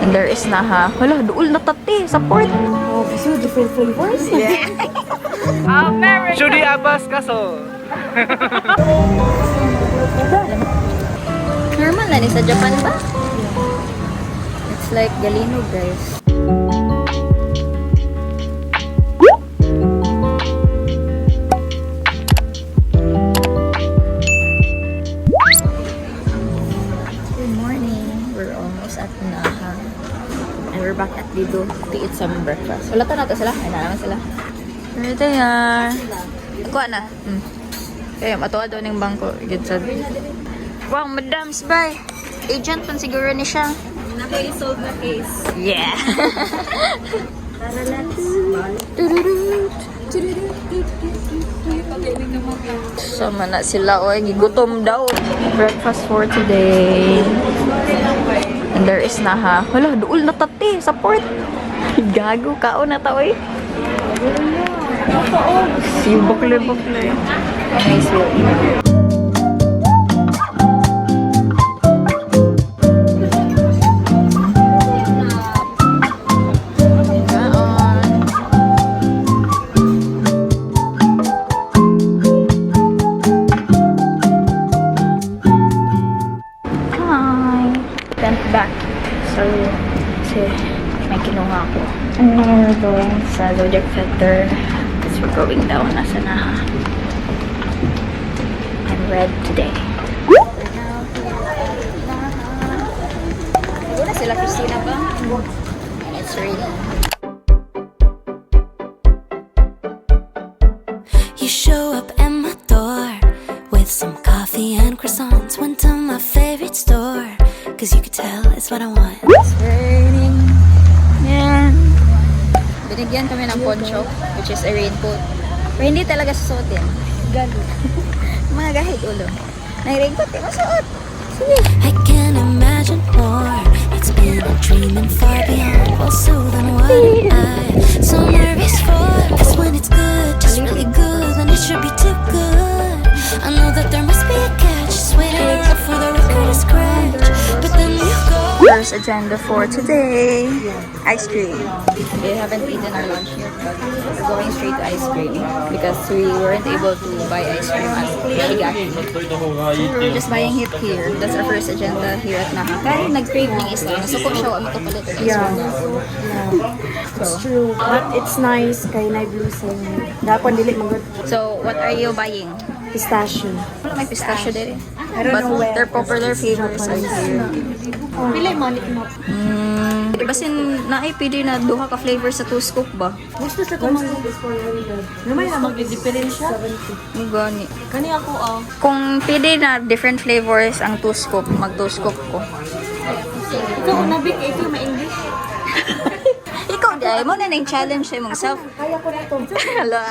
And there is na ha. Hala, duol na tati. Support. Oh, gusto different flavors? Yeah. America. Shudi Abbas kaso. Normal na ni sa Japan ba? It's like Galino, guys. Good morning. We're almost at Naha. And we're back at Lido to eat some breakfast. Wala na to sila. Ay, naman sila. Here they are. Kuha na. Kaya matuwa daw ng bangko. Good said. Wow, madams ba? Agent pan siguro ni siya. Ako i-solve na case. Yeah. Tara, let's. Sama na sila. Oy, gigutom daw. Breakfast for today. And there is na ha. Hala, duol na tati. Support. Gago, kao na ta, oy. Si bukle-bukle. Nice one. Back. Sorry. Kasi may kinuha ako. And now we're going sa Zodiac Center. Because we're going down na sa Naha. I'm red today. Siguro sila Christina ba? And it's raining. You show up at my door with some coffee and croissants. Went to my favorite store, cause you could tell it's what I want. It's raining. Yan. Binigyan kami ng poncho, which is a raincoat. Pero hindi talaga susuotin. Gago. Mga gahit ulo. Nag-raincoat, di masuot. Sige. I can't imagine more. It's been a dream and far beyond. Also than what I'm so nervous for. Cause when it's good, just really good, then it should be too good. I know that there must be a catch. Just waiting around for the record to scratch. But then you go. First agenda for today, ice cream. We haven't eaten our lunch yet, but we're going straight to ice cream because we weren't able to buy ice cream at Ishigaki. So we're just buying it here. That's our first agenda here at Naha. Kaya nag-crave ng isla. Nasuko siya, ano to palit ng Yeah. So, It's true. But it's nice kay nag-loosen. Dapat dili magod so, what are you buying? pistachio. Wala may pistachio din. I don't know where. But their popular flavors are here. Pili mo, mo. Basin naipili na duha ka flavors sa 2 scoop ba? Gusto sa kumang Lumay na mag-diferensya. Ni gani. Kani ako Kung pili na different flavors ang 2 scoop, mag 2 scoop ko. Ikaw nabik ikaw ma-English. Ikaw di mo na nang challenge sa imong self. Kaya ko na to. Hello.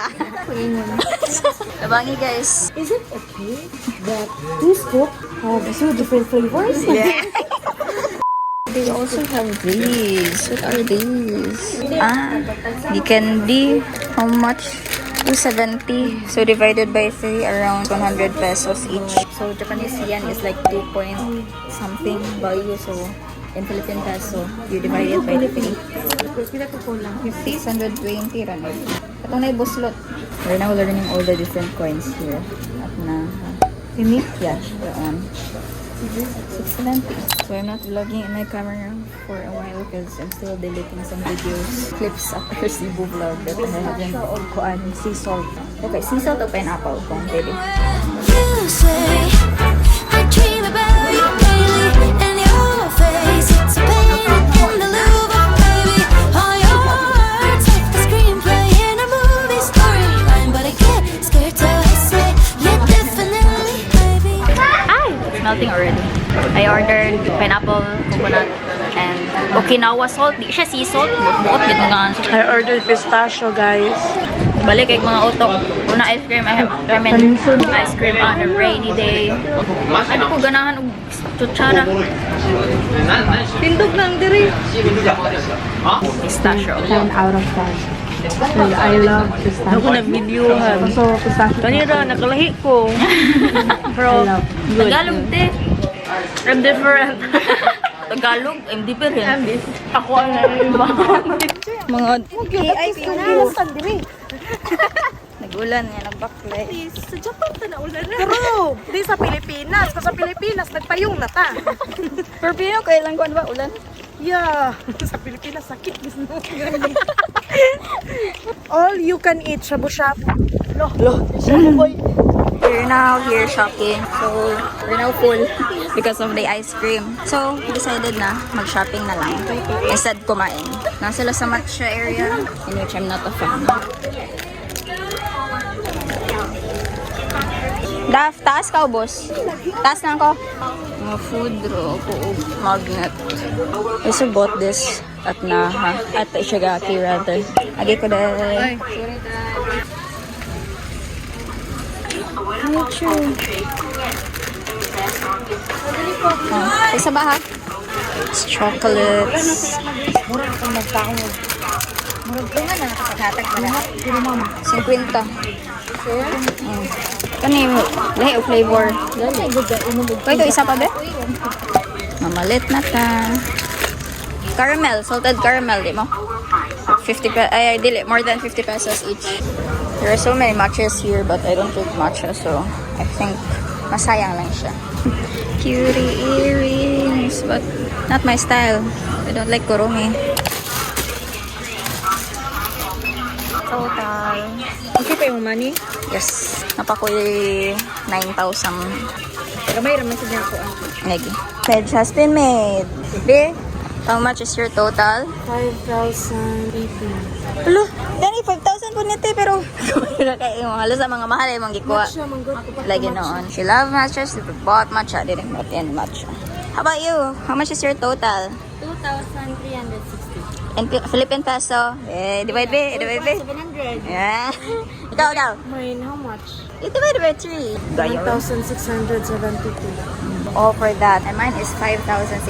Abangi guys. Is it okay that 2 scoop have so different flavors? Yeah. They also have these. What are these? The candy. How much? 270. So divided by 3, around 100 pesos each. So Japanese yen is like 2 point something value. So in Philippine peso, you divide it by 3. Pila to ko lang. 620 ran. Itong na buslot. We're now learning all the different coins here. At na. Yeah, we're on. 670. So I'm not vlogging in my camera for a while because I'm still deleting some videos, clips of our Cebu vlog that I haven't sea salt. Okay, sea salt o pineapple kung pwede. You say I dream about you daily, and your face it's a painting in the Louvre, baby. All your words like a screenplay in a movie storyline, but I get scared to say yeah, definitely, baby. It's melting already. I ordered pineapple, coconut, and Okinawa salt. Di siya sea salt. Buot dito nga. I ordered pistachio, guys. Balik kay mga utok. Una ice cream, I mean ice cream on a rainy day. Ano ko ganahan og chuchara. Tindog lang diri. Pistachio. 10 out of 10. I love pistachio. Ako nag-videohan. So, pistachio. Kanina, nakalahi ko. Pero, good. Tagalog din. I'm different. Tagalog, I'm different. Ako ang iba. Mga AI people. Nagulan yan ang backlight. Sa Japan ta na ulan na. Pero, di sa Pilipinas. Sa Pilipinas, nagpayong na ta. Pero Pino, kailan ko ba ulan? Yeah. Sa Pilipinas, sakit. All you can eat, shabu-shabu. We're now here shopping. So, we're now full because of the ice cream. So, we decided na mag-shopping na lang. Instead kumain. Nasa sila sa matcha area, in which I'm not a fan. Daf, taas ka, boss. Taas na ako. Mga food ro ko magnet. I also bought this at Naha. At Ishigaki rather. Agi ko dahil. Isa ba ha? It's chocolates. Murag kang nagtaong. Murag ko nga na nakapaghatag pa na. 50. Kani lahi o flavor. Kaya ito isa pa ba? Mamalit na ta. Caramel, salted caramel, di mo? 50 pesos, ay, dili, more than 50 pesos each. There are so many matchas here, but I don't drink matcha, so I think masayang lang siya. Cutie earrings, but not my style. I don't like kurumi. Total. Okay pa yung money? Yes. Napakoy 9,000. Gamay raman sa niya ako. Lagi. Pledge has been made. Be, how much is your total? 5,080. Hello, Dani, 5,000 po nito pero halos sa mga mahal ay mga gikuha. Siya, manggod ko pa. Lagi noon. She love matchas, she bought matcha, didn't bought any matcha. How about you? How much is your total? 2,360. In Philippine peso? Divide by? 700. Yeah. Ikaw. Mine, how much? Divide by 3. 1,672. All for that. And mine is 5,600.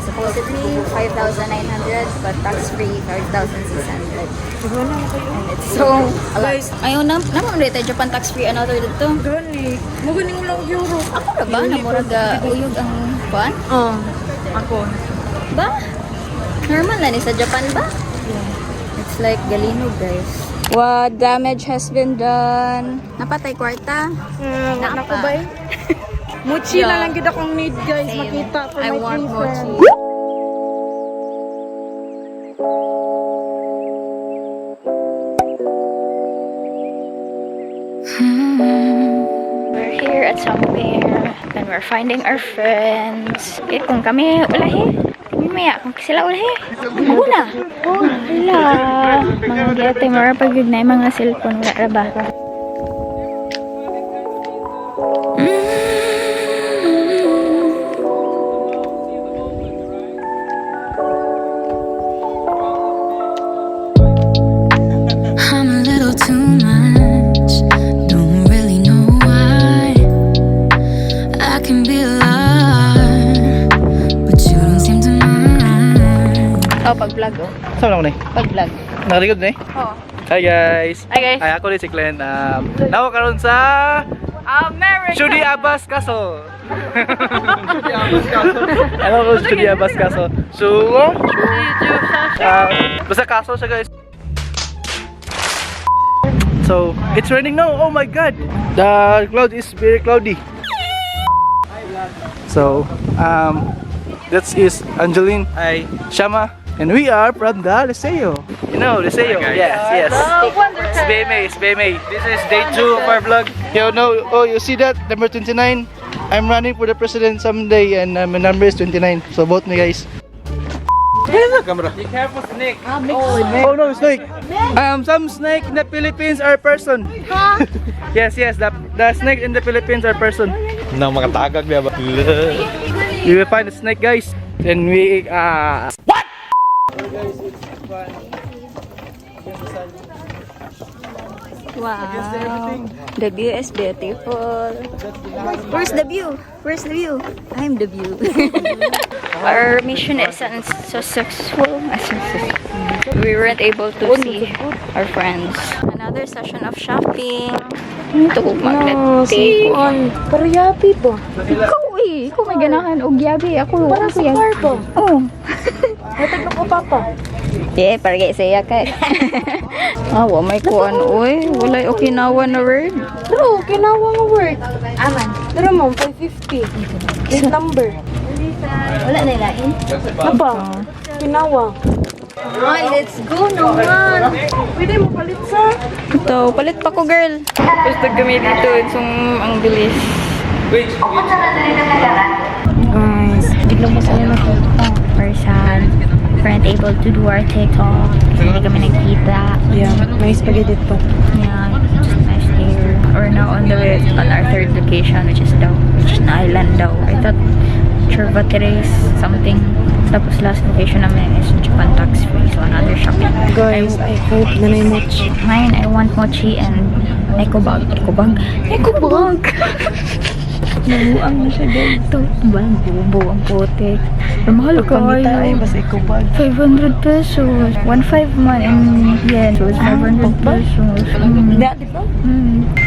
Supposedly 5,900, but tax-free 5,600. Diba na kayo? And it's so... Guys. Ayaw na. Naman ulit tayo Japan tax-free another dito. Gani. Magaling mo lang euro. Ako na ba? Namurag uyog ang kuan? Ako. Ba? Normal na ni sa Japan ba? It's like Galinog, guys. What damage has been done? Napatay kwarta? Wala ko ba eh? Mochi Yeah. na lang gid akong need guys. Same. Makita for I my want three mochi. friends. We're here at somewhere and we're finding our friends. Eh, kung kami ulahi, maya, kung sila ulahi, muna. Wala. Mga gete, mara pag-good na yung mga cellphone, wala ba? I'm a little too much. Don't really know why. I can be alarmed, but you don't seem to mind. Oh, pag-vlog, oh. Saan lang ni? Pag-vlog. Nakaligod ni? Oh. Hi guys! Hi, guys. Ay, ako ni si Glenn. Nawa karon sa America! Judy Abbas Kaso. Ano ko Judy Abbas Kaso? So, basta kaso siya guys. So, it's raining now. Oh my god. The cloud is very cloudy. So, that is Angeline, Shama, and we are from the Liceo. You know, Liceo. Yes. It's BMA. This is day 2 of our vlog. You see that? Number 29. I'm running for the president someday and my number is 29. So vote me guys. Camera. Be careful, snake. Oh no, snake. Some snake in the Philippines are person. yes, the snake in the Philippines are person. Nang mga tagag diba? You will find a snake, guys. Then we what? Wow. The view is beautiful. Where's the view? Where's the view? I'm the view. Our mission isn't so successful. We weren't able to see our friends. Another session of shopping. Ito ko magnetic. Paryapi ba? Ikaw eh. Di ko may ganahan og yabi. Ako Para sa yabi. car ba? Oh. Hatag na ko papa. Yeah, para kay saya kay. Wa may kuan oy. Walay Okinawa na word. Pero, kinawa nga word. Aman. Pero ma'am, 550. Gate number. Wala na ilain. Apa? Kinawa. Ay, let's go naman. Pwede mo palit sa... Ito, palit pa ko girl. Gusto gamitin dito. Ang bilis. Guys, biglang masaya na ko. Person. Weren't able to do our TikTok. Kasi hindi kami nagkita. Yeah, may spaghetti pa. Yeah, just nice here. We're now on the way on our third location, which is an island daw. I thought Churvateres something. Tapos last location namin is Japan Tax Free, so another shopping. Guys, I hope na may mochi. Mine, I want mochi and ecobag. Ecobag? Ecobag! Nabuang na siya dito. Bang, bubo ang putik. Pero mahal kayo. basta ikubag. 500 pesos. 1.5 man in yen. So it's 500 pesos. Di ba?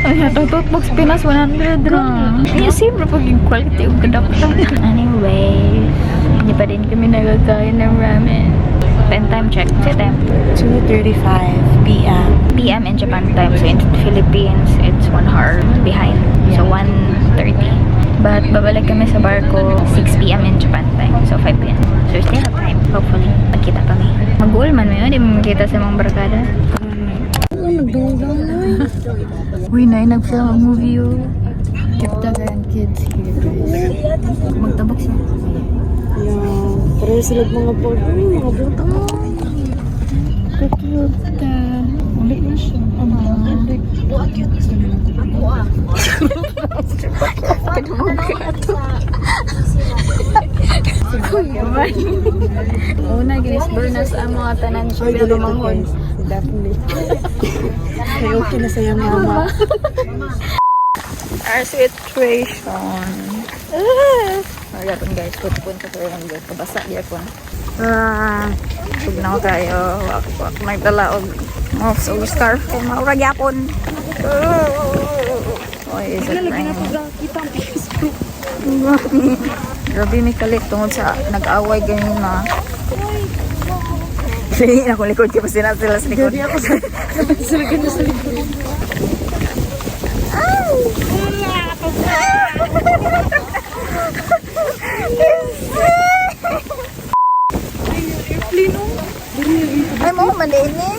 Ay, itong toothbox Pinas 100 na. Ay, same na pag yung quality yung kadapta. Anyways, hindi pa din kami nagkakain ng ramen. Pen time check. Say time. 2:35 p.m. PM in Japan time. So in Philippines, it's 1 hour behind. So 1:30. But babalik kami sa barko 6 PM in Japan time. So 5 PM. So still have time. Hopefully, magkita kami. Mag-goal man mo yun. Di mo makita sa mga barkada. Uy, nag-film ang movie yun. Keep the grandkids here, guys. Magtabok siya. Yeah, pareho sila mga board. Mga butang. Cute. Ulit na siya. Una, guys, burnas ang mga tanan siya pinamanghon. Definitely. Ay, okay na sa'yo, mama. Our situation. Magapon guys, putpun sa pero nang kabasa di ako. Tugnaw tayo. Ako nagdala og mouse o scarf kay maurag yapon. Oy, is it rain? Grabe may kalit tungod sa nag-away ganyan na. Sige, ako likod ko pa sila sa likod. Sila ganyan sa likod. Ay mo, maliin eh.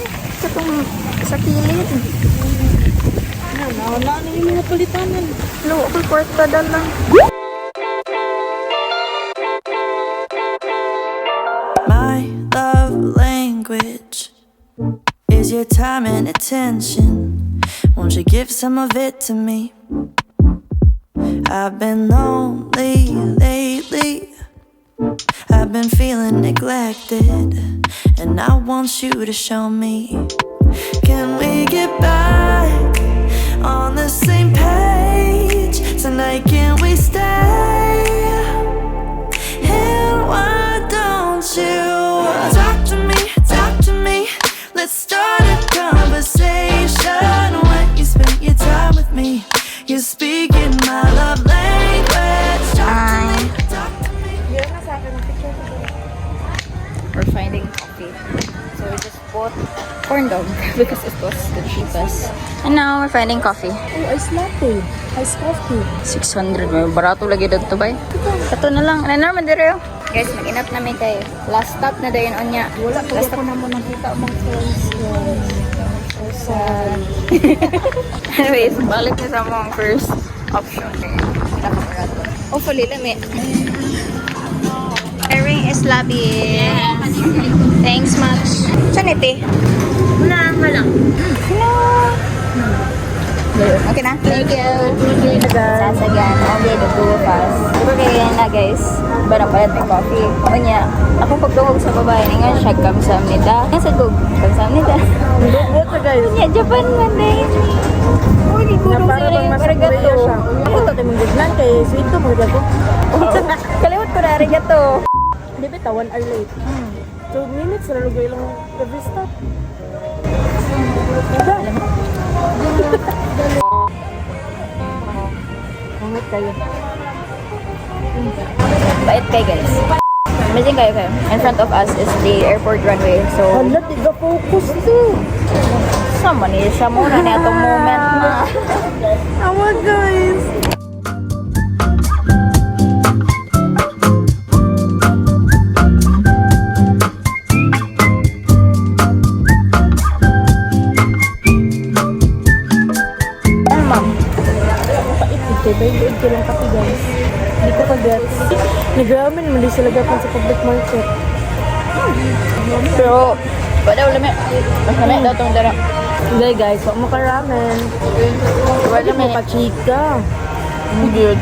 Sa kilid. Wala na yung mga palitanan. Lo, ako port badal lang. My love language is your time and attention. Won't you give some of it to me? I've been lonely lately. I've been feeling neglected, and I want you to show me. Can we get back on the same page tonight? Can we stay? And why don't you talk to me? Let's start a conversation. When you spend your time with me, you're speaking my love language. Talk to me. We're finding coffee. So we just bought corn dog because it was the cheapest. And now we're finding coffee. Oh, ice latte. Ice coffee. 600. May barato lagi dito ba? Ito na lang. Ano naman dito? Guys, mag-inap namin kayo. Last stop na dayon on niya. Wala pa ako naman nakita mga friends. So sad. Anyways, balik na sa mga first option. Hopefully, lami. Airing is labi. Thanks much. Saan ito? Wala. No. Okay na? Thank you. Sasagan. Okay, the two of us. Okay na guys. Barang palat ng coffee. O niya, ako pagduhog sa babae nga siya kamsamnida. Nasa dug. Kamsamnida. Dugot na guys. Niya, Japan man din. Uy, gulong sa rin yung arigato. Ako ito timing gitlan kay sweet to mga gato. Kalimot ko na arigato. Di ba, 1 hour late. 2 minutes na lugay lang every stop. Angat kayo. Bait kayo guys. Amazing kayo kayo. In front of us is the airport runway. So, Hala, di ka focus to. sama ni siya muna na itong moment na. Awa, guys. Ano ma'am? Ito, dahil ko lang kape, guys. Hindi ko ka-gets. Nag-ramen, mali sila gapon sa public market. Pero, wala ulami. Mas namin daw itong dara. Hindi, guys. Huwag mo ka-ramen. Wala Hindi mo namin. pa-chika. Good.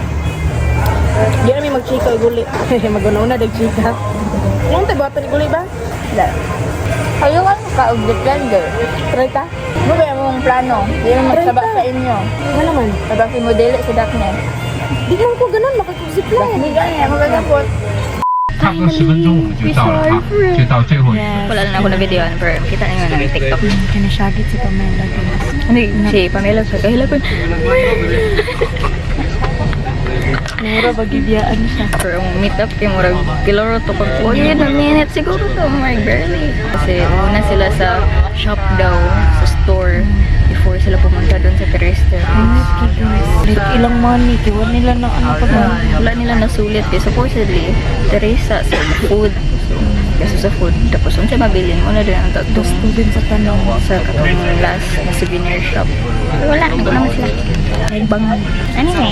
Hindi namin mag-chika o guli. Mag-una nag-chika. Anong tayo ba? Guli ba? Wala. Kayo nga ka of the blender. Try ta? Ano ba yung plano? Hindi mo magsaba sa inyo. Ano naman? Sabang si modelo si Daphne. Di man ko ganun, makakuzipline. Hindi ganyan, magagapot. 差不多10分钟我们就到了哈，就到最后一个。 Wala na ako na video, pero kita na yun ng TikTok. Kinasagit si Pamela, guys. Hindi, si Pamela sa kahila ko. Mura, bagibiyaan siya. Pero ang meet up kay Murag, kilaro to pag 40 na minutes siguro to, my barely. Kasi una sila sa shop daw, sa store, before sila pumunta doon sa Terrestre. Like, ilang money, kiwan nila na ano pa ba? Wala nila nasulit eh. Supposedly, Teresa sa food. So, kasi sa food. Tapos, kung siya mabilin mo na din ang tatong Student sa tanong. sa katong last na souvenir shop. Pero wala, hindi ko naman sila. Bang, anyway.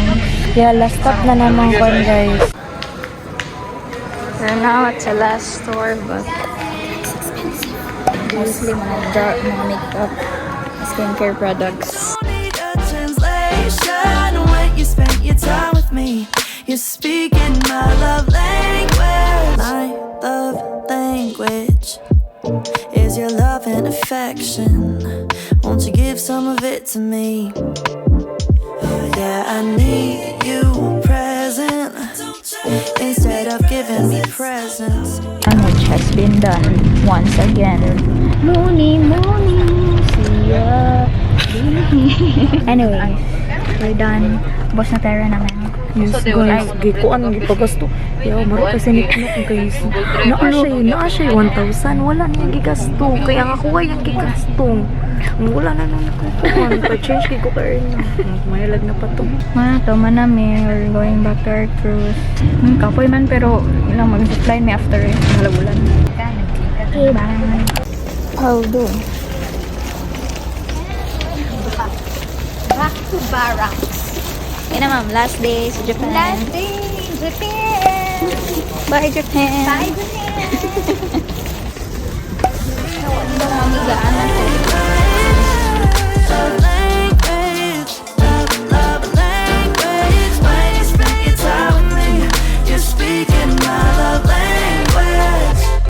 Yeah, last stop na naman ko, guys. We're now at the last store, but mostly mga makeup, skincare products. Need a translation when you spent your time with me. You're speaking my love language. My love language is your love and affection. Won't you give some of it to me? Yeah, I need you present instead of giving me presents. Which has been done once again. Moony, Moony, see ya. Anyway, we're done. Boss na tayo naman. Yes, guys. Gikuan, gipagasto. Yaw, maro kasi niknok, guys. Naa siya 1,000. Wala niya gigasto. Kaya nga kuha yung gigasto. Wala na nung kukuhan. Pa-change kay ko ka rin. Mayalag na pa to. Mga to, manami. We're going back to our cruise. Kapoy man, pero ilang mag-fly me after halabulan. Okay, bye. How do? Back to barracks. Yan na ma'am, last day sa Japan. Last day, Japan. Bye Japan. Bye, Japan.